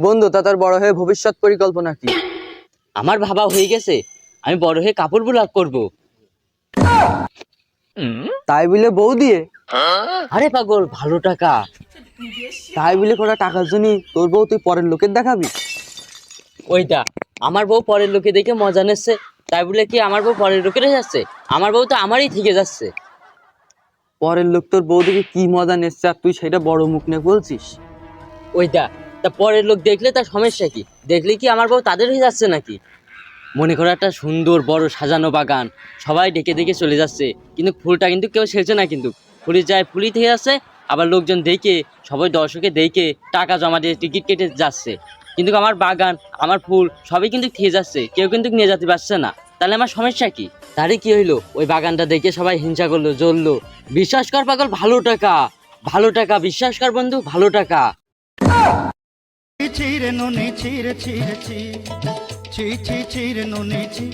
বন্ধু, তা তোর বড় হয়ে ভবিষ্যৎ পরিকল্পনা কি? আমার ভাবা হয়ে গেছে, আমি বড় হয়ে কাপড় ব্লগ করব। তাই বলে বউ দিয়ে? আরে পাগল, ভালো টাকা। তাই বলে কটা টাকার জন্য তোর বউ তুই পরের লোকের দেখাবি? ওইটা আমার বউ পরের লোকে দেখে মজা নিচ্ছে, তাই বলে কি আমার বউ পরের লোকের যাচ্ছে? আমার বউ তো আমারই থেকে যাচ্ছে। পরের লোক তোর বউ দেখে কি মজা নিচ্ছে আর তুই সেটা বড় মুখ নিয়ে বলছিস? ওইটা তা পরের লোক দেখলে তার সমস্যা কি? দেখলে কি আমার বউ তাদের হয়ে যাচ্ছে নাকি? মনে করো একটা সুন্দর বড় সাজানো বাগান, সবাই ডেকে ডেকে চলে যাচ্ছে, কিন্তু ফুলটা কিন্তু কেউ সেরছে না, কিন্তু ফুলি যায় ফুলি থেকে যাচ্ছে। আবার লোকজন দেখে, সবাই দর্শকে দেখে টাকা জমা দিয়ে টিকিট কেটে যাচ্ছে, কিন্তু আমার বাগান আমার ফুল সবই কিন্তু খেয়ে যাচ্ছে, কেউ কিন্তু নিয়ে যেতে পারছে না। তাহলে আমার সমস্যা কি? তারই কি হইলো? ওই বাগানটা দেখে সবাই হিংসা করলো, জ্বললো। বিশ্বাস কর পাগল, ভালো টাকা, ভালো টাকা, বিশ্বাস কর বন্ধু, ভালো টাকা। চিরে নুনি চিরে চিরে চি ছি ছি চিরে নুনি চি